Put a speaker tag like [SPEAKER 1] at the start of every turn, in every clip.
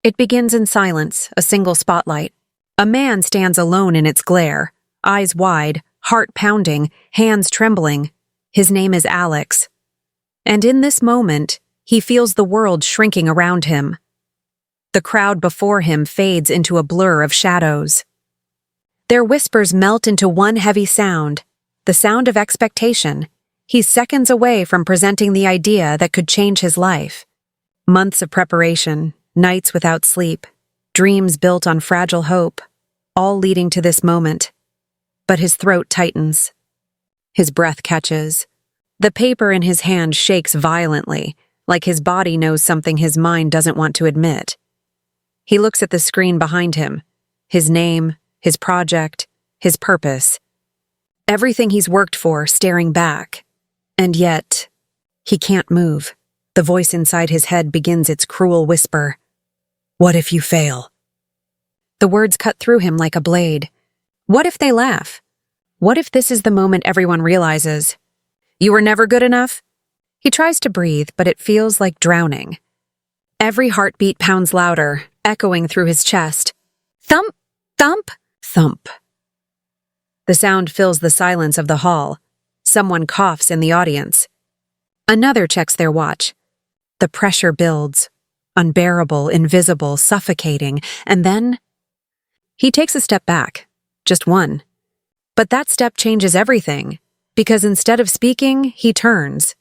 [SPEAKER 1] It begins in silence, a single spotlight. A man stands alone in its glare, eyes wide, heart pounding, hands trembling. His name is Alex. And in this moment, he feels the world shrinking around him. The crowd before him fades into a blur of shadows. Their whispers melt into one heavy sound, the sound of expectation. He's seconds away from presenting the idea that could change his life. Months of preparation, nights without sleep, dreams built on fragile hope, all leading to this moment. But his throat tightens. His breath catches. The paper in his hand shakes violently, like his body knows something his mind doesn't want to admit. He looks at the screen behind him, his name, his project, his purpose. Everything he's worked for staring back. And yet, he can't move. The voice inside his head begins its cruel whisper. What if you fail? The words cut through him like a blade. What if they laugh? What if this is the moment everyone realizes? You were never good enough? He tries to breathe, but it feels like drowning. Every heartbeat pounds louder, echoing through his chest. Thump, thump, thump. The sound fills the silence of the hall. Someone coughs in the audience. Another checks their watch. The pressure builds, unbearable, invisible, suffocating, and then he takes a step back, just one. But that step changes everything, because instead of speaking, he turns.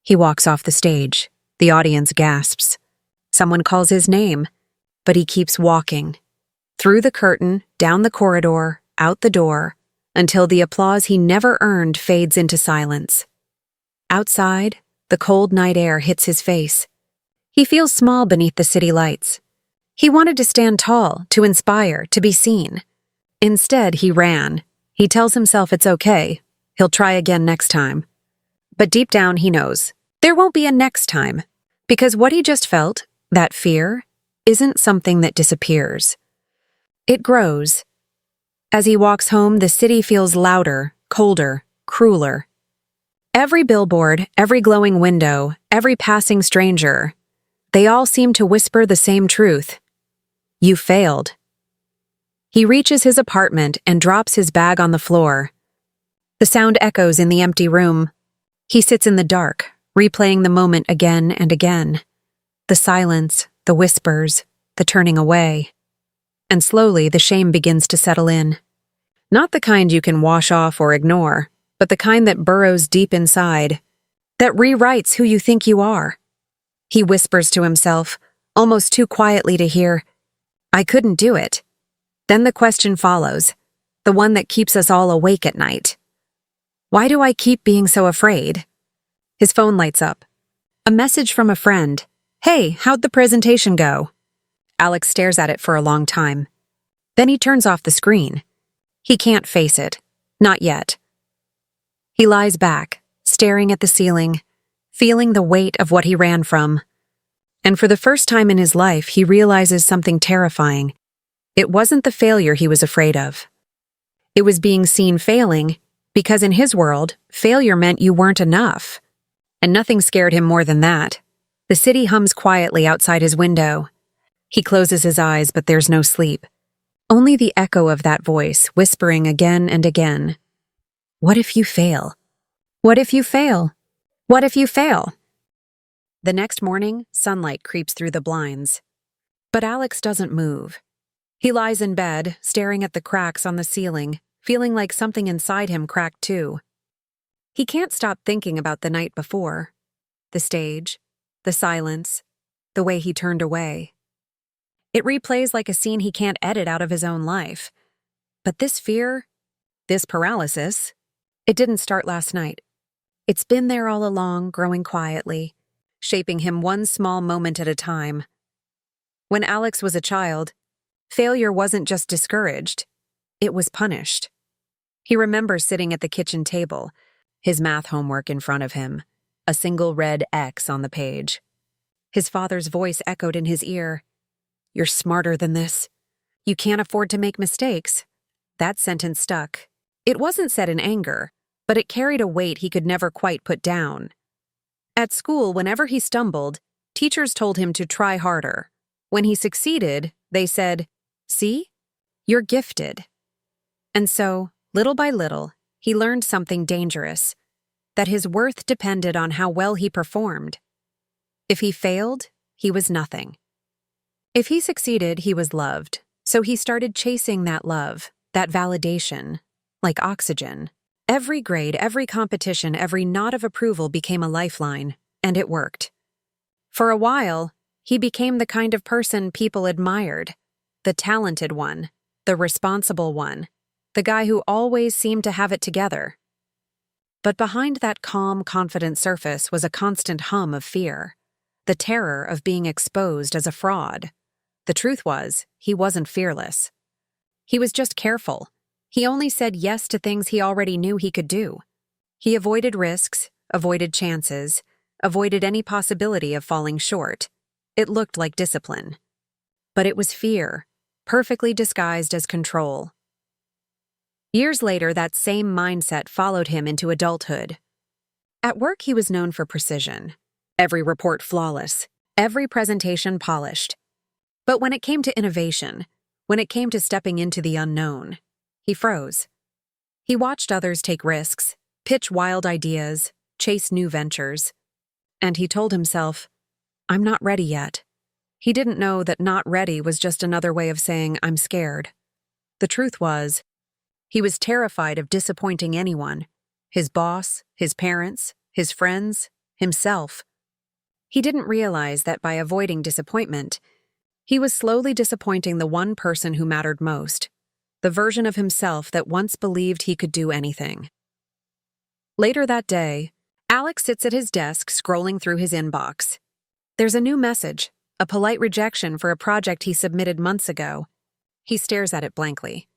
[SPEAKER 1] He walks off the stage. The audience gasps. Someone calls his name, but he keeps walking. Through the curtain, down the corridor, out the door, until the applause he never earned fades into silence. Outside, the cold night air hits his face. He feels small beneath the city lights. He wanted to stand tall, to inspire, to be seen. Instead, he ran. He tells himself it's okay. He'll try again next time. But deep down, he knows there won't be a next time, because what he just felt, that fear, isn't something that disappears. It grows. As he walks home, the city feels louder, colder, crueler. Every billboard, every glowing window, every passing stranger, they all seem to whisper the same truth. You failed. He reaches his apartment and drops his bag on the floor. The sound echoes in the empty room. He sits in the dark, replaying the moment again and again. The silence, the whispers, the turning away. And slowly the shame begins to settle in. Not the kind you can wash off or ignore, but the kind that burrows deep inside, that rewrites who you think you are. He whispers to himself, almost too quietly to hear, I couldn't do it. Then the question follows, the one that keeps us all awake at night. Why do I keep being so afraid? His phone lights up. A message from a friend. Hey, how'd the presentation go? Alex stares at it for a long time. Then he turns off the screen. He can't face it. Not yet. He lies back, staring at the ceiling, feeling the weight of what he ran from. And for the first time in his life, he realizes something terrifying. It wasn't the failure he was afraid of. It was being seen failing, because in his world, failure meant you weren't enough. And nothing scared him more than that. The city hums quietly outside his window. He closes his eyes, but there's no sleep. Only the echo of that voice, whispering again and again. What if you fail? What if you fail? What if you fail? The next morning, sunlight creeps through the blinds. But Alex doesn't move. He lies in bed, staring at the cracks on the ceiling, feeling like something inside him cracked too. He can't stop thinking about the night before. The stage, the silence, the way he turned away. It replays like a scene he can't edit out of his own life. But this fear, this paralysis, it didn't start last night. It's been there all along, growing quietly, shaping him one small moment at a time. When Alex was a child, failure wasn't just discouraged, it was punished. He remembers sitting at the kitchen table, his math homework in front of him, a single red X on the page. His father's voice echoed in his ear. You're smarter than this. You can't afford to make mistakes. That sentence stuck. It wasn't said in anger, but it carried a weight he could never quite put down. At school, whenever he stumbled, teachers told him to try harder. When he succeeded, they said, "See? You're gifted." And so, little by little, he learned something dangerous, that his worth depended on how well he performed. If he failed, he was nothing. If he succeeded, he was loved, so he started chasing that love, that validation, like oxygen. Every grade, every competition, every nod of approval became a lifeline, and it worked. For a while, he became the kind of person people admired, the talented one, the responsible one, the guy who always seemed to have it together. But behind that calm, confident surface was a constant hum of fear, the terror of being exposed as a fraud. The truth was, he wasn't fearless. He was just careful. He only said yes to things he already knew he could do. He avoided risks, avoided chances, avoided any possibility of falling short. It looked like discipline. But it was fear, perfectly disguised as control. Years later, that same mindset followed him into adulthood. At work, he was known for precision. Every report flawless, every presentation polished. But when it came to innovation, when it came to stepping into the unknown, he froze. He watched others take risks, pitch wild ideas, chase new ventures. And he told himself, "I'm not ready yet." He didn't know that not ready was just another way of saying, "I'm scared." The truth was, he was terrified of disappointing anyone, his boss, his parents, his friends, himself. He didn't realize that by avoiding disappointment, he was slowly disappointing the one person who mattered most, the version of himself that once believed he could do anything. Later that day, Alex sits at his desk scrolling through his inbox. There's a new message, a polite rejection for a project he submitted months ago. He stares at it blankly.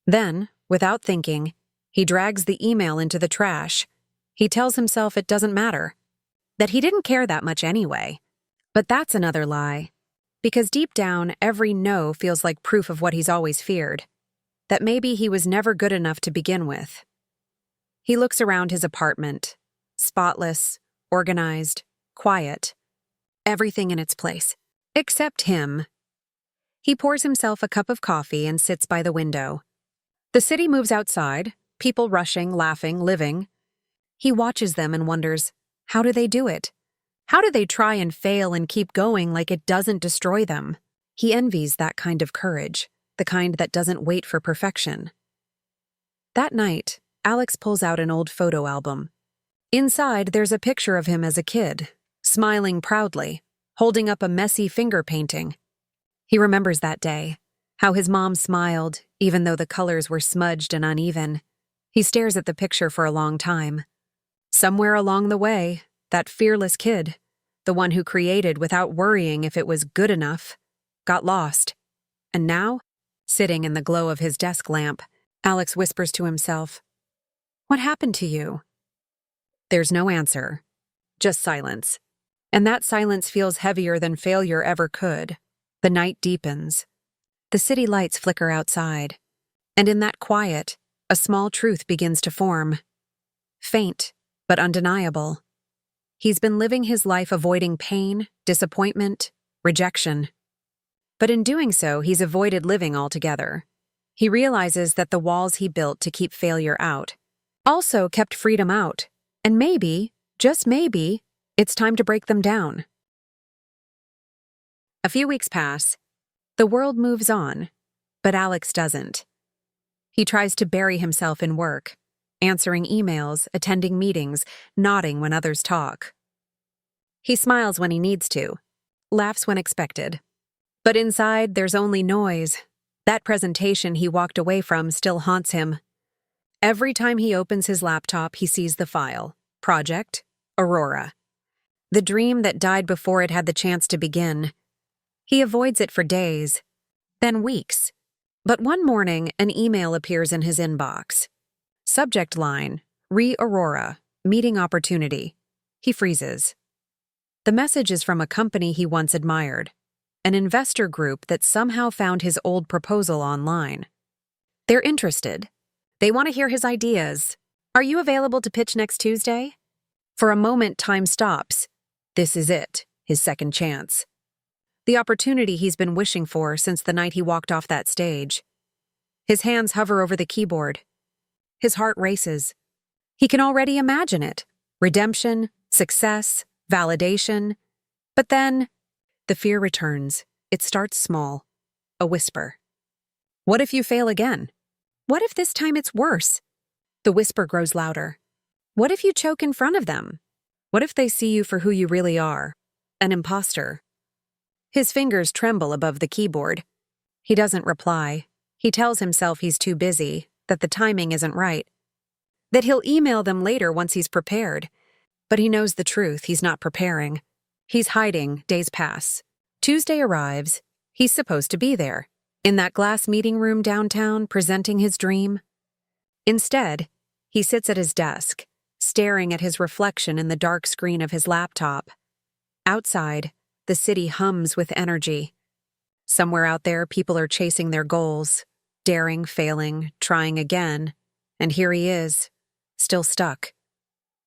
[SPEAKER 1] Then, without thinking, he drags the email into the trash. He tells himself it doesn't matter, that he didn't care that much anyway. But that's another lie, because deep down, every no feels like proof of what he's always feared, that maybe he was never good enough to begin with. He looks around his apartment, spotless, organized, quiet, everything in its place, except him. He pours himself a cup of coffee and sits by the window. The city moves outside, people rushing, laughing, living. He watches them and wonders, how do they do it? How do they try and fail and keep going like it doesn't destroy them? He envies that kind of courage, the kind that doesn't wait for perfection. That night, Alex pulls out an old photo album. Inside, there's a picture of him as a kid, smiling proudly, holding up a messy finger painting. He remembers that day, how his mom smiled, even though the colors were smudged and uneven. He stares at the picture for a long time. Somewhere along the way, that fearless kid, the one who created without worrying if it was good enough, got lost. And now, sitting in the glow of his desk lamp, Alex whispers to himself, "What happened to you?" There's no answer, just silence. And that silence feels heavier than failure ever could. The night deepens. The city lights flicker outside. And in that quiet, a small truth begins to form. Faint, but undeniable. He's been living his life avoiding pain, disappointment, rejection. But in doing so, he's avoided living altogether. He realizes that the walls he built to keep failure out also kept freedom out. And maybe, just maybe, it's time to break them down. A few weeks pass. The world moves on, but Alex doesn't. He tries to bury himself in work, answering emails, attending meetings, nodding when others talk. He smiles when he needs to, laughs when expected. But inside, there's only noise. That presentation he walked away from still haunts him. Every time he opens his laptop, he sees the file. Project Aurora. The dream that died before it had the chance to begin. He avoids it for days, then weeks. But one morning, an email appears in his inbox. Subject line, Aurora, meeting opportunity. He freezes. The message is from a company he once admired, an investor group that somehow found his old proposal online. They're interested. They want to hear his ideas. Are you available to pitch next Tuesday? For a moment, time stops. This is it, his second chance. The opportunity he's been wishing for since the night he walked off that stage. His hands hover over the keyboard. His heart races. He can already imagine it. Redemption, success, validation. But then, the fear returns. It starts small. A whisper. What if you fail again? What if this time it's worse? The whisper grows louder. What if you choke in front of them? What if they see you for who you really are? An imposter. His fingers tremble above the keyboard. He doesn't reply. He tells himself he's too busy, that the timing isn't right, that he'll email them later once he's prepared. But he knows the truth, he's not preparing. He's hiding, days pass. Tuesday arrives. He's supposed to be there, in that glass meeting room downtown, presenting his dream. Instead, he sits at his desk, staring at his reflection in the dark screen of his laptop. Outside, the city hums with energy. Somewhere out there, people are chasing their goals, daring, failing, trying again, and here he is, still stuck.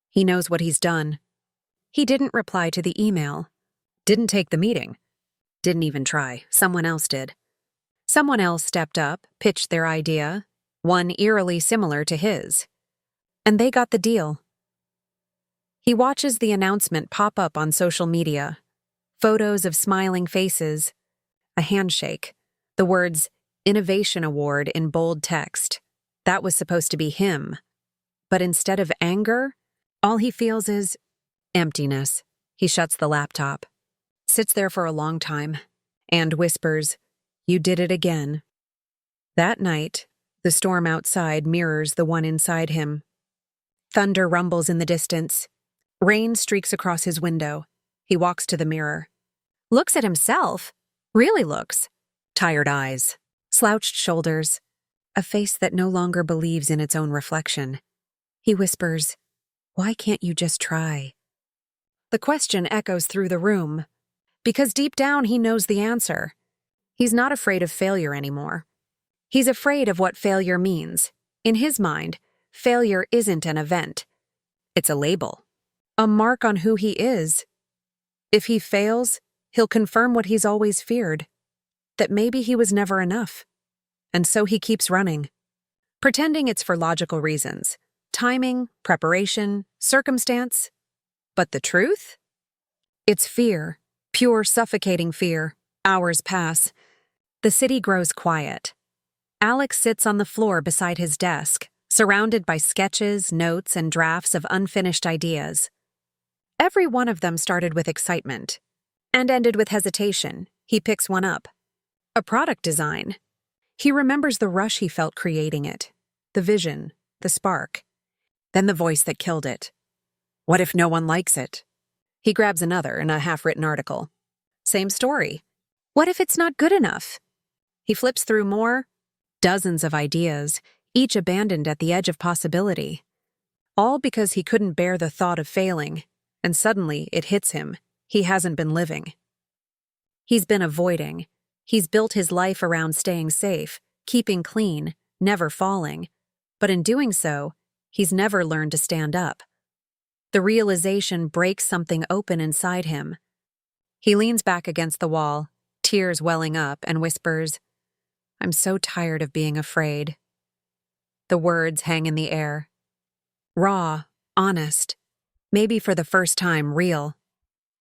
[SPEAKER 1] He knows what he's done. He didn't reply to the email, didn't take the meeting, didn't even try. Someone else did. Someone else stepped up, pitched their idea, one eerily similar to his, and they got the deal. He watches the announcement pop up on social media. Photos of smiling faces, a handshake, the words Innovation Award in bold text. That was supposed to be him. But instead of anger, all he feels is emptiness. He shuts the laptop, sits there for a long time, and whispers, "You did it again." That night, the storm outside mirrors the one inside him. Thunder rumbles in the distance. Rain streaks across his window. He walks to the mirror. Looks at himself. Really looks. Tired eyes. Slouched shoulders. A face that no longer believes in its own reflection. He whispers, "Why can't you just try?" The question echoes through the room. Because deep down he knows the answer. He's not afraid of failure anymore. He's afraid of what failure means. In his mind, failure isn't an event. It's a label. A mark on who he is. If he fails, he'll confirm what he's always feared, that maybe he was never enough. And so he keeps running, pretending it's for logical reasons, timing, preparation, circumstance. But the truth? It's fear, pure suffocating fear. Hours pass. The city grows quiet. Alex sits on the floor beside his desk, surrounded by sketches, notes, and drafts of unfinished ideas. Every one of them started with excitement and ended with hesitation. He picks one up. A product design. He remembers the rush he felt creating it, the vision, the spark. Then the voice that killed it. What if no one likes it? He grabs another in a half-written article. Same story. What if it's not good enough? He flips through more. Dozens of ideas, each abandoned at the edge of possibility. All because he couldn't bear the thought of failing, and suddenly it hits him. He hasn't been living. He's been avoiding. He's built his life around staying safe, keeping clean, never falling. But in doing so, he's never learned to stand up. The realization breaks something open inside him. He leans back against the wall, tears welling up, and whispers, "I'm so tired of being afraid." The words hang in the air. Raw, honest, maybe for the first time real.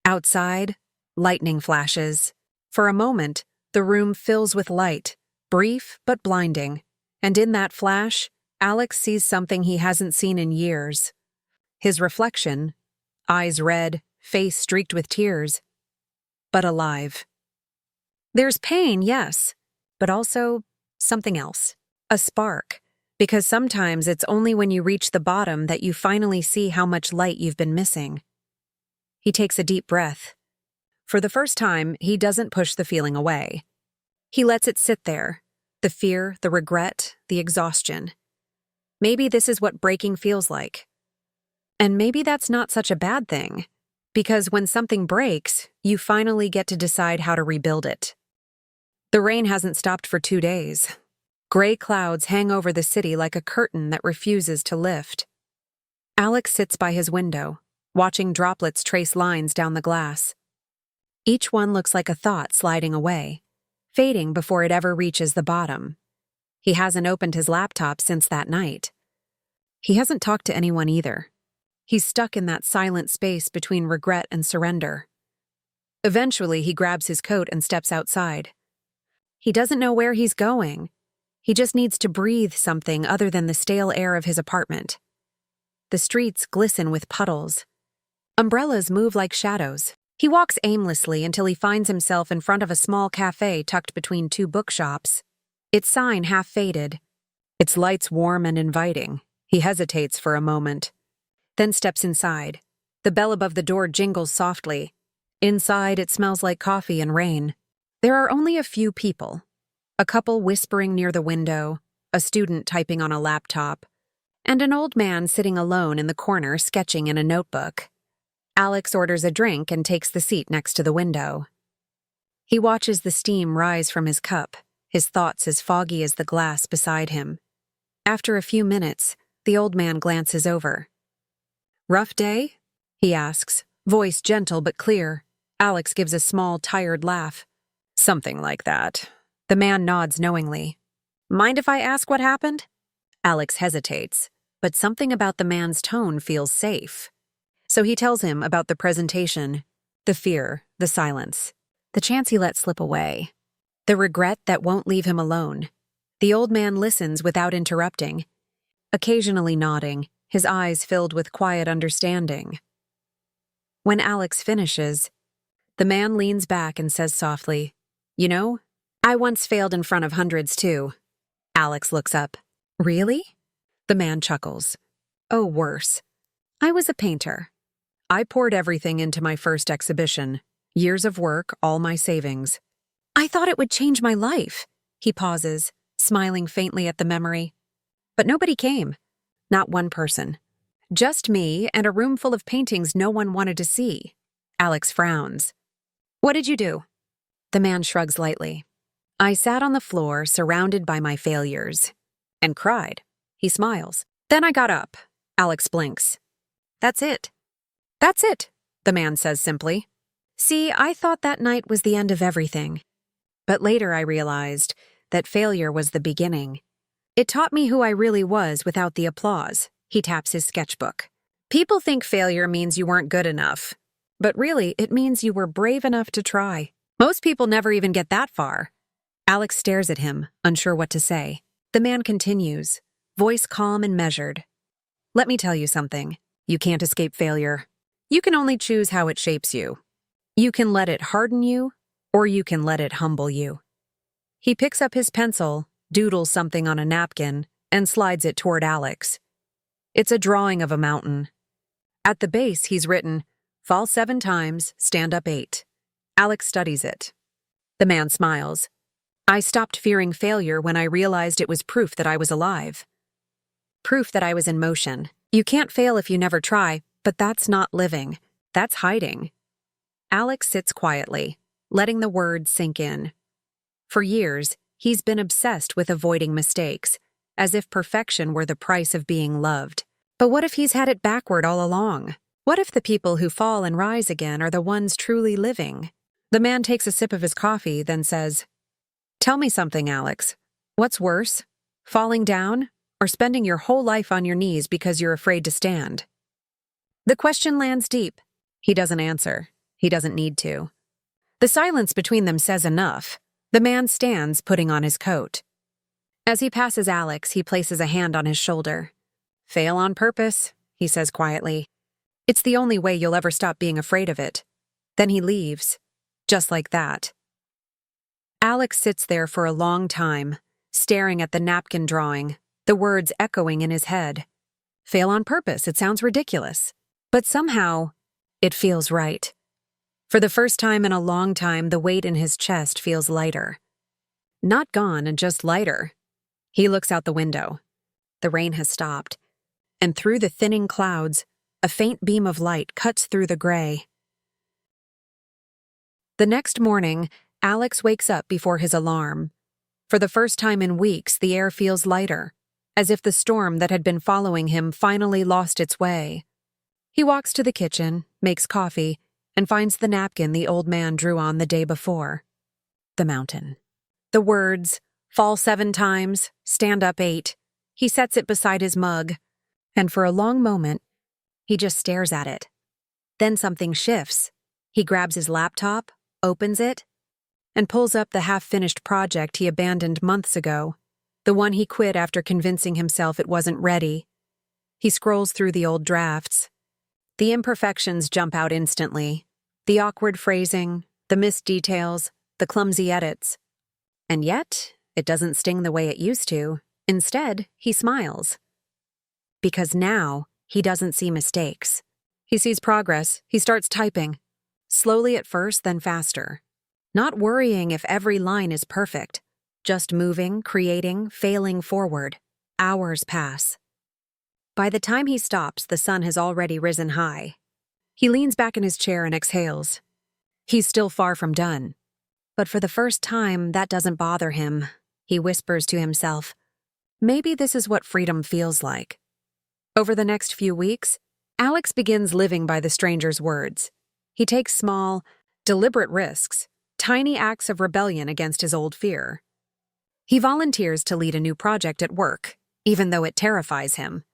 [SPEAKER 1] Outside, lightning flashes. For a moment, the room fills with light, brief but blinding. And in that flash, Alex sees something he hasn't seen in years. His reflection, eyes red, face streaked with tears, but alive. There's pain, yes, but also something else. A spark. Because sometimes it's only when you reach the bottom that you finally see how much light you've been missing. He takes a deep breath. For the first time, he doesn't push the feeling away. He lets it sit there. The fear, the regret, the exhaustion. Maybe this is what breaking feels like. And maybe that's not such a bad thing. Because when something breaks, you finally get to decide how to rebuild it. The rain hasn't stopped for 2 days. Gray clouds hang over the city like a curtain that refuses to lift. Alex sits by his window, watching droplets trace lines down the glass. Each one looks like a thought sliding away, fading before it ever reaches the bottom. He hasn't opened his laptop since that night. He hasn't talked to anyone either. He's stuck in that silent space between regret and surrender. Eventually, he grabs his coat and steps outside. He doesn't know where he's going. He just needs to breathe something other than the stale air of his apartment. The streets glisten with puddles. Umbrellas move like shadows. He walks aimlessly until he finds himself in front of a small cafe tucked between two bookshops. Its sign half faded. Its lights warm and inviting. He hesitates for a moment, then steps inside. The bell above the door jingles softly. Inside, it smells like coffee and rain. There are only a few people. A couple whispering near the window, a student typing on a laptop, and an old man sitting alone in the corner sketching in a notebook. Alex orders a drink and takes the seat next to the window. He watches the steam rise from his cup, his thoughts as foggy as the glass beside him. After a few minutes, the old man glances over. "Rough day?" he asks, voice gentle but clear. Alex gives a small, tired laugh. "Something like that." The man nods knowingly. "Mind if I ask what happened?" Alex hesitates, but something about the man's tone feels safe. So he tells him about the presentation, the fear, the silence, the chance he let slip away, the regret that won't leave him alone. The old man listens without interrupting, occasionally nodding, his eyes filled with quiet understanding. When Alex finishes, the man leans back and says softly, "You know, I once failed in front of hundreds too." Alex looks up. "Really?" The man chuckles. "Oh, worse. I was a painter. I poured everything into my first exhibition. Years of work, all my savings. I thought it would change my life." He pauses, smiling faintly at the memory. But nobody came. Not one person. Just me and a room full of paintings no one wanted to see. Alex frowns. "What did you do?" The man shrugs lightly. "I sat on the floor, surrounded by my failures, and cried." He smiles. "Then I got up." Alex blinks. "That's it." "That's it," the man says simply. "See, I thought that night was the end of everything. But later I realized that failure was the beginning. It taught me who I really was without the applause." He taps his sketchbook. "People think failure means you weren't good enough. But really, it means you were brave enough to try. Most people never even get that far." Alex stares at him, unsure what to say. The man continues, voice calm and measured. "Let me tell you something. You can't escape failure. You can only choose how it shapes you. You can let it harden you, or you can let it humble you." He picks up his pencil, doodles something on a napkin, and slides it toward Alex. It's a drawing of a mountain. At the base, he's written, "Fall 7 times, stand up 8. Alex studies it. The man smiles. "I stopped fearing failure when I realized it was proof that I was alive. Proof that I was in motion. You can't fail if you never try, but that's not living. That's hiding." Alex sits quietly, letting the words sink in. For years, he's been obsessed with avoiding mistakes, as if perfection were the price of being loved. But what if he's had it backward all along? What if the people who fall and rise again are the ones truly living? The man takes a sip of his coffee, then says, "Tell me something, Alex. What's worse, falling down or spending your whole life on your knees because you're afraid to stand?" The question lands deep. He doesn't answer. He doesn't need to. The silence between them says enough. The man stands, putting on his coat. As he passes Alex, he places a hand on his shoulder. "Fail on purpose," he says quietly. "It's the only way you'll ever stop being afraid of it." Then he leaves, just like that. Alex sits there for a long time, staring at the napkin drawing, the words echoing in his head. Fail on purpose, it sounds ridiculous. But somehow, it feels right. For the first time in a long time, the weight in his chest feels lighter. Not gone, just lighter. He looks out the window. The rain has stopped, and through the thinning clouds, a faint beam of light cuts through the gray. The next morning, Alex wakes up before his alarm. For the first time in weeks, the air feels lighter, as if the storm that had been following him finally lost its way. He walks to the kitchen, makes coffee, and finds the napkin the old man drew on the day before. The mountain. The words, "Fall 7 times, stand up 8. He sets it beside his mug, and for a long moment, he just stares at it. Then something shifts. He grabs his laptop, opens it, and pulls up the half-finished project he abandoned months ago, the one he quit after convincing himself it wasn't ready. He scrolls through the old drafts. The imperfections jump out instantly. The awkward phrasing, the missed details, the clumsy edits. And yet, it doesn't sting the way it used to. Instead, he smiles. Because now, he doesn't see mistakes. He sees progress. He starts typing. Slowly at first, then faster. Not worrying if every line is perfect. Just moving, creating, failing forward. Hours pass. By the time he stops, the sun has already risen high. He leans back in his chair and exhales. He's still far from done. But for the first time, that doesn't bother him. He whispers to himself, maybe this is what freedom feels like. Over the next few weeks, Alex begins living by the stranger's words. He takes small, deliberate risks, tiny acts of rebellion against his old fear. He volunteers to lead a new project at work, even though it terrifies him.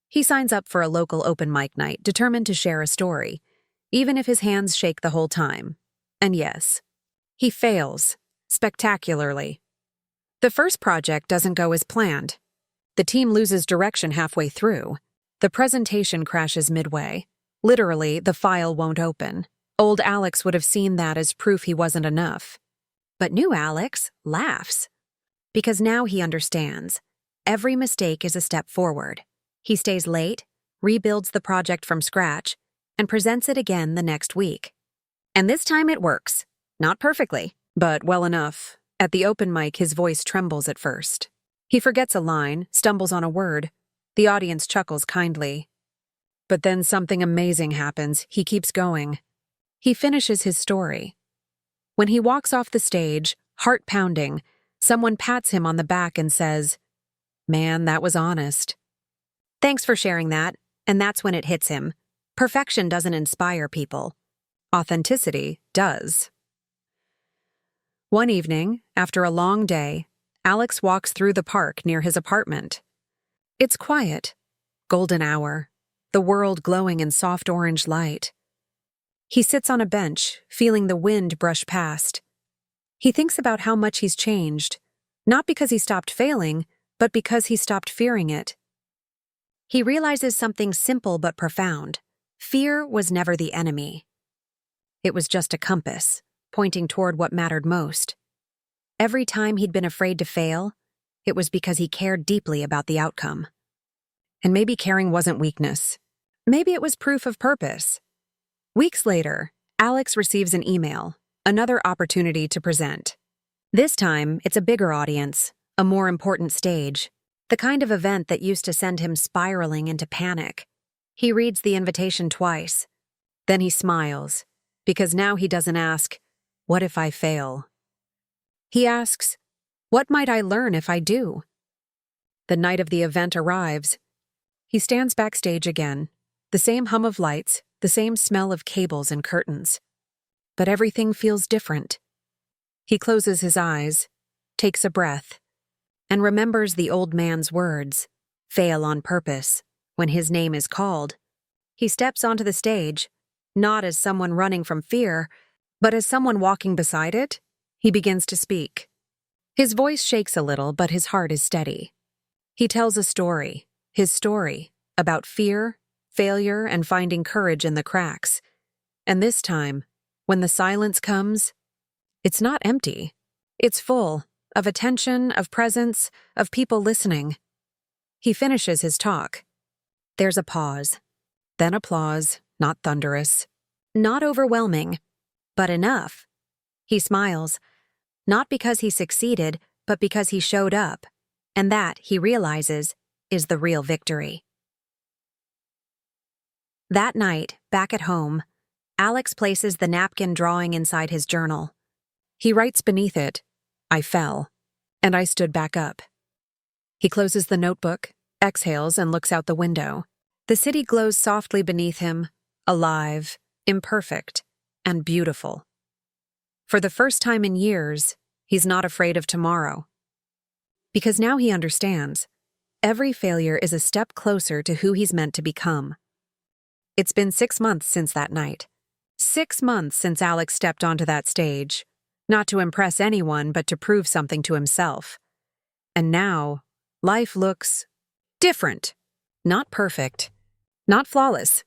[SPEAKER 1] He signs up for a local open mic night, determined to share a story, even if his hands shake the whole time. And yes, he fails, spectacularly. The first project doesn't go as planned. The team loses direction halfway through. The presentation crashes midway. Literally, the file won't open. Old Alex would have seen that as proof he wasn't enough. But new Alex laughs. Because now he understands. Every mistake is a step forward. He stays late, rebuilds the project from scratch, and presents it again the next week. And this time it works. Not perfectly, but well enough. At the open mic, his voice trembles at first. He forgets a line, stumbles on a word. The audience chuckles kindly. But then something amazing happens. He keeps going. He finishes his story. When he walks off the stage, heart pounding, someone pats him on the back and says, "Man, that was honest." Thanks for sharing that, and that's when it hits him. Perfection doesn't inspire people. Authenticity does. One evening, after a long day, Alex walks through the park near his apartment. It's quiet. Golden hour. The world glowing in soft orange light. He sits on a bench, feeling the wind brush past. He thinks about how much he's changed, not because he stopped failing, but because he stopped fearing it. He realizes something simple but profound. Fear was never the enemy. It was just a compass, pointing toward what mattered most. Every time he'd been afraid to fail, it was because he cared deeply about the outcome. And maybe caring wasn't weakness. Maybe it was proof of purpose. Weeks later, Alex receives an email, another opportunity to present. This time, it's a bigger audience, a more important stage, the kind of event that used to send him spiraling into panic. He reads the invitation twice. Then he smiles, because now he doesn't ask, "What if I fail?" He asks, "What might I learn if I do?" The night of the event arrives. He stands backstage again, the same hum of lights, the same smell of cables and curtains. But everything feels different. He closes his eyes, takes a breath, and remembers the old man's words, "Fail on purpose," when his name is called. He steps onto the stage, not as someone running from fear, but as someone walking beside it. He begins to speak. His voice shakes a little, but his heart is steady. He tells a story, his story, about fear, failure, and finding courage in the cracks. And this time, when the silence comes, it's not empty. It's full of attention, of presence, of people listening. He finishes his talk. There's a pause, then applause, not thunderous, not overwhelming, but enough. He smiles, not because he succeeded, but because he showed up, and that, he realizes, is the real victory. That night, back at home, Alex places the napkin drawing inside his journal. He writes beneath it, "I fell, and I stood back up." He closes the notebook, exhales, and looks out the window. The city glows softly beneath him, alive, imperfect, and beautiful. For the first time in years, he's not afraid of tomorrow. Because now he understands, every failure is a step closer to who he's meant to become. It's been 6 months since that night. 6 months since Alex stepped onto that stage, not to impress anyone but to prove something to himself. And now, life looks different. Not perfect. Not flawless.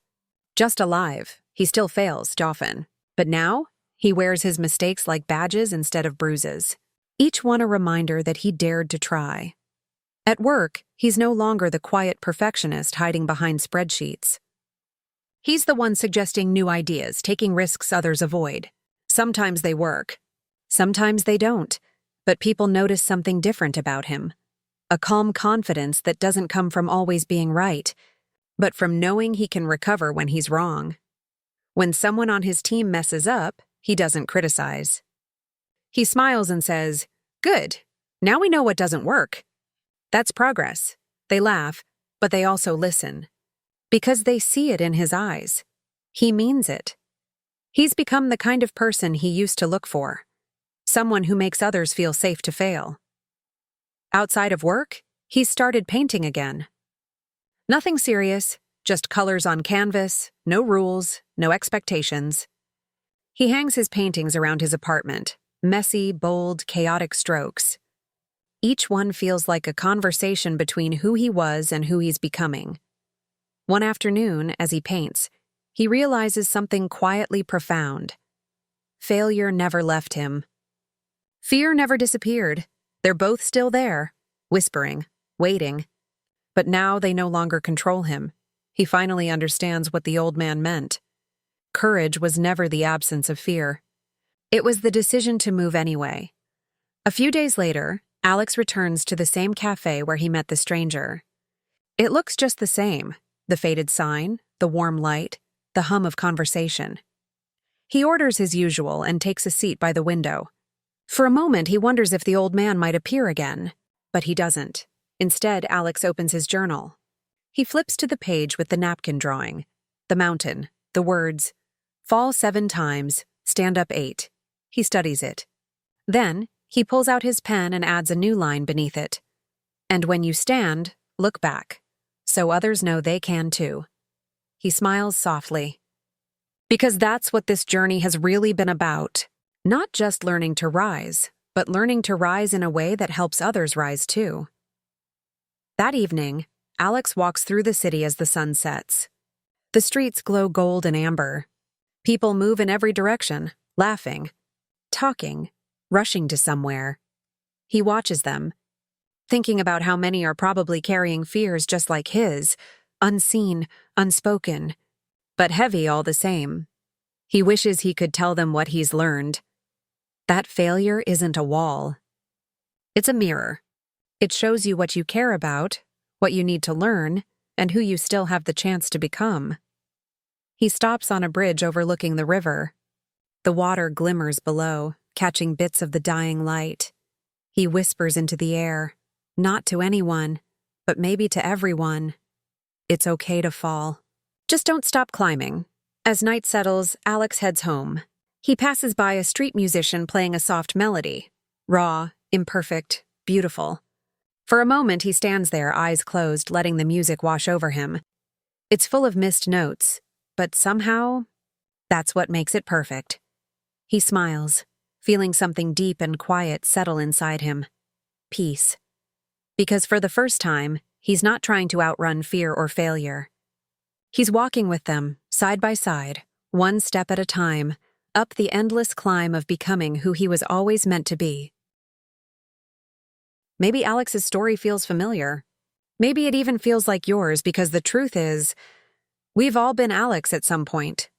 [SPEAKER 1] Just alive. He still fails, often. But now, he wears his mistakes like badges instead of bruises. Each one a reminder that he dared to try. At work, he's no longer the quiet perfectionist hiding behind spreadsheets. He's the one suggesting new ideas, taking risks others avoid. Sometimes they work. Sometimes they don't. But people notice something different about him. A calm confidence that doesn't come from always being right, but from knowing he can recover when he's wrong. When someone on his team messes up, he doesn't criticize. He smiles and says, "Good, now we know what doesn't work." That's progress. They laugh, but they also listen. Because they see it in his eyes. He means it. He's become the kind of person he used to look for. Someone who makes others feel safe to fail. Outside of work, he's started painting again. Nothing serious, just colors on canvas, no rules, no expectations. He hangs his paintings around his apartment, messy, bold, chaotic strokes. Each one feels like a conversation between who he was and who he's becoming. One afternoon, as he paints, he realizes something quietly profound. Failure never left him. Fear never disappeared. They're both still there, whispering, waiting. But now they no longer control him. He finally understands what the old man meant. Courage was never the absence of fear. It was the decision to move anyway. A few days later, Alex returns to the same cafe where he met the stranger. It looks just the same. The faded sign, the warm light, the hum of conversation. He orders his usual and takes a seat by the window. For a moment, he wonders if the old man might appear again, but he doesn't. Instead, Alex opens his journal. He flips to the page with the napkin drawing, the mountain, the words, "Fall 7 times, stand up 8. He studies it. Then, he pulls out his pen and adds a new line beneath it. "And when you stand, look back, so others know they can too." He smiles softly. Because that's what this journey has really been about. Not just learning to rise, but learning to rise in a way that helps others rise too. That evening, Alex walks through the city as the sun sets. The streets glow gold and amber. People move in every direction, laughing, talking, rushing to somewhere. He watches them, thinking about how many are probably carrying fears just like his, unseen, unspoken, but heavy all the same. He wishes he could tell them what he's learned. That failure isn't a wall. It's a mirror. It shows you what you care about, what you need to learn, and who you still have the chance to become. He stops on a bridge overlooking the river. The water glimmers below, catching bits of the dying light. He whispers into the air, not to anyone, but maybe to everyone. It's okay to fall. Just don't stop climbing. As night settles, Alex heads home. He passes by a street musician playing a soft melody. Raw, imperfect, beautiful. For a moment, he stands there, eyes closed, letting the music wash over him. It's full of missed notes, but somehow, that's what makes it perfect. He smiles, feeling something deep and quiet settle inside him. Peace. Because for the first time, he's not trying to outrun fear or failure. He's walking with them, side by side, one step at a time, up the endless climb of becoming who he was always meant to be. Maybe Alex's story feels familiar. Maybe it even feels like yours, because the truth is, we've all been Alex at some point.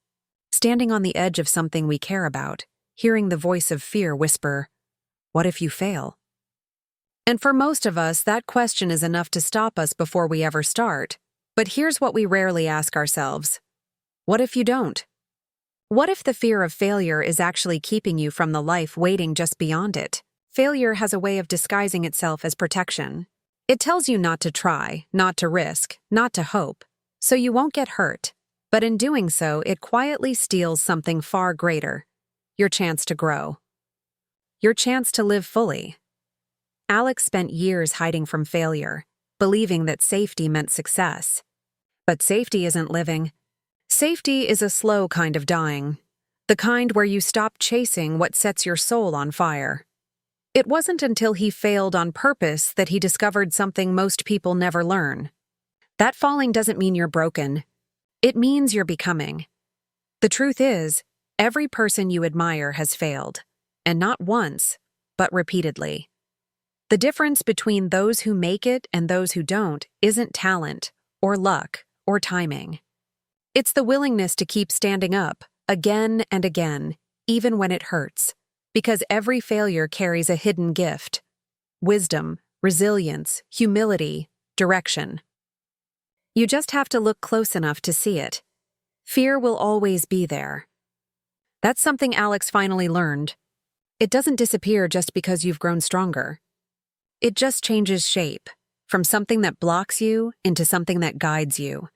[SPEAKER 1] Standing on the edge of something we care about, hearing the voice of fear whisper, "What if you fail?" And for most of us, that question is enough to stop us before we ever start. But here's what we rarely ask ourselves. What if you don't? What if the fear of failure is actually keeping you from the life waiting just beyond it? Failure has a way of disguising itself as protection. It tells you not to try, not to risk, not to hope, so you won't get hurt. But in doing so, it quietly steals something far greater: your chance to grow, your chance to live fully. Alex spent years hiding from failure, believing that safety meant success. But safety isn't living. Safety is a slow kind of dying, the kind where you stop chasing what sets your soul on fire. It wasn't until he failed on purpose that he discovered something most people never learn. That falling doesn't mean you're broken. It means you're becoming. The truth is, every person you admire has failed, and not once, but repeatedly. The difference between those who make it and those who don't isn't talent, or luck, or timing. It's the willingness to keep standing up, again and again, even when it hurts, because every failure carries a hidden gift: wisdom, resilience, humility, direction. You just have to look close enough to see it. Fear will always be there. That's something Alex finally learned. It doesn't disappear just because you've grown stronger. It just changes shape, from something that blocks you into something that guides you.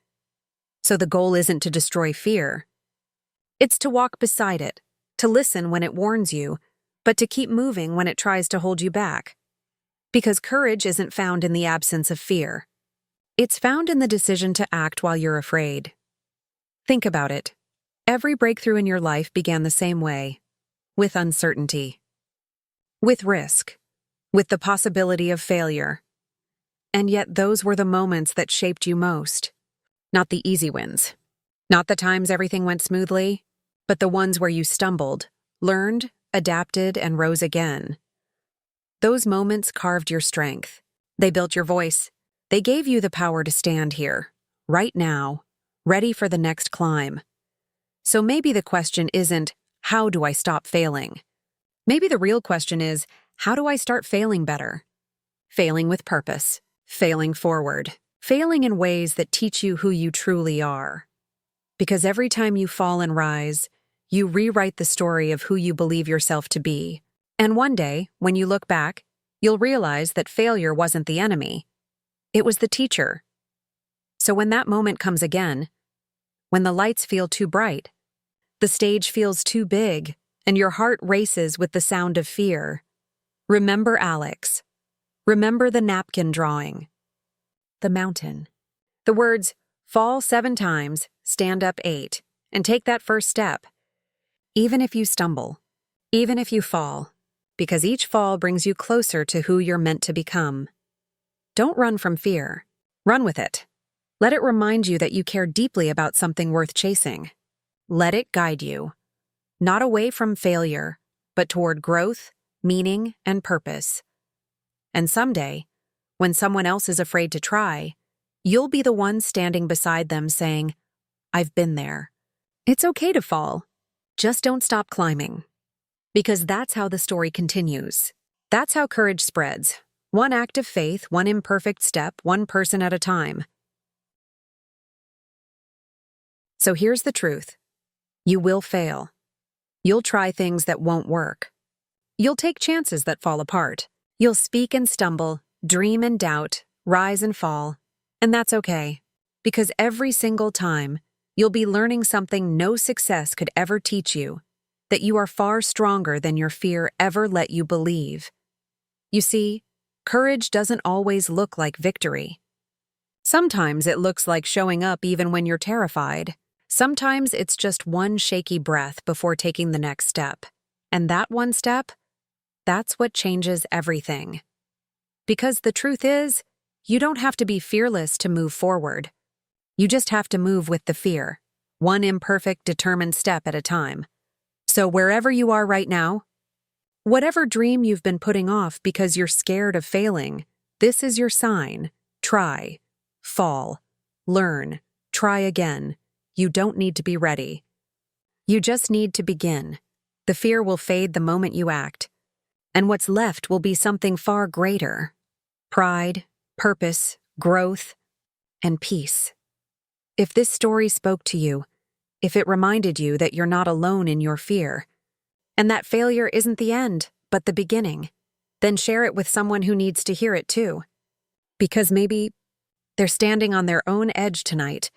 [SPEAKER 1] So the goal isn't to destroy fear. It's to walk beside it, to listen when it warns you, but to keep moving when it tries to hold you back. Because courage isn't found in the absence of fear. It's found in the decision to act while you're afraid. Think about it. Every breakthrough in your life began the same way, with uncertainty, with risk, with the possibility of failure. And yet those were the moments that shaped you most. Not the easy wins, not the times everything went smoothly, but the ones where you stumbled, learned, adapted, and rose again. Those moments carved your strength. They built your voice. They gave you the power to stand here, right now, ready for the next climb. So maybe the question isn't, how do I stop failing? Maybe the real question is, how do I start failing better? Failing with purpose, failing forward, failing in ways that teach you who you truly are. Because every time you fall and rise, you rewrite the story of who you believe yourself to be. And one day, when you look back, you'll realize that failure wasn't the enemy. It was the teacher. So when that moment comes again, when the lights feel too bright, the stage feels too big, and your heart races with the sound of fear, remember Alex. Remember the napkin drawing, the mountain, the words, fall 7 times, stand up 8, and take that first step. Even if you stumble, even if you fall, because each fall brings you closer to who you're meant to become. Don't run from fear. Run with it. Let it remind you that you care deeply about something worth chasing. Let it guide you, not away from failure, but toward growth, meaning, and purpose. And someday, when someone else is afraid to try, you'll be the one standing beside them saying, I've been there. It's okay to fall. Just don't stop climbing. Because that's how the story continues. That's how courage spreads. One act of faith, one imperfect step, one person at a time. So here's the truth. You will fail. You'll try things that won't work. You'll take chances that fall apart. You'll speak and stumble, dream and doubt, rise and fall. And that's okay. Because every single time, you'll be learning something no success could ever teach you, that you are far stronger than your fear ever let you believe. You see, courage doesn't always look like victory. Sometimes it looks like showing up even when you're terrified. Sometimes it's just one shaky breath before taking the next step. And that one step, that's what changes everything. Because the truth is, you don't have to be fearless to move forward. You just have to move with the fear, one imperfect, determined step at a time. So wherever you are right now, whatever dream you've been putting off because you're scared of failing, this is your sign. Try, fall, learn, try again. You don't need to be ready. You just need to begin. The fear will fade the moment you act. And what's left will be something far greater. Pride, purpose, growth, and peace. If this story spoke to you, if it reminded you that you're not alone in your fear, and that failure isn't the end, but the beginning, then share it with someone who needs to hear it too. Because maybe they're standing on their own edge tonight,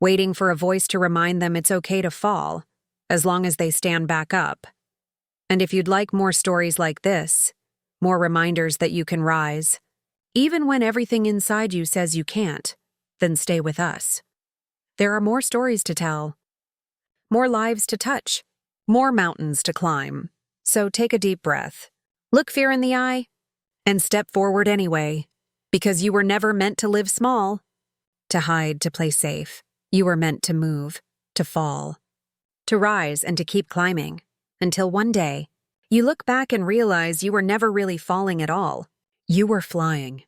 [SPEAKER 1] waiting for a voice to remind them it's okay to fall, as long as they stand back up. And if you'd like more stories like this, more reminders that you can rise, even when everything inside you says you can't, then stay with us. There are more stories to tell, more lives to touch, more mountains to climb. So take a deep breath, look fear in the eye, and step forward anyway, because you were never meant to live small, to hide, to play safe. You were meant to move, to fall, to rise and to keep climbing, until one day, you look back and realize you were never really falling at all. You were flying.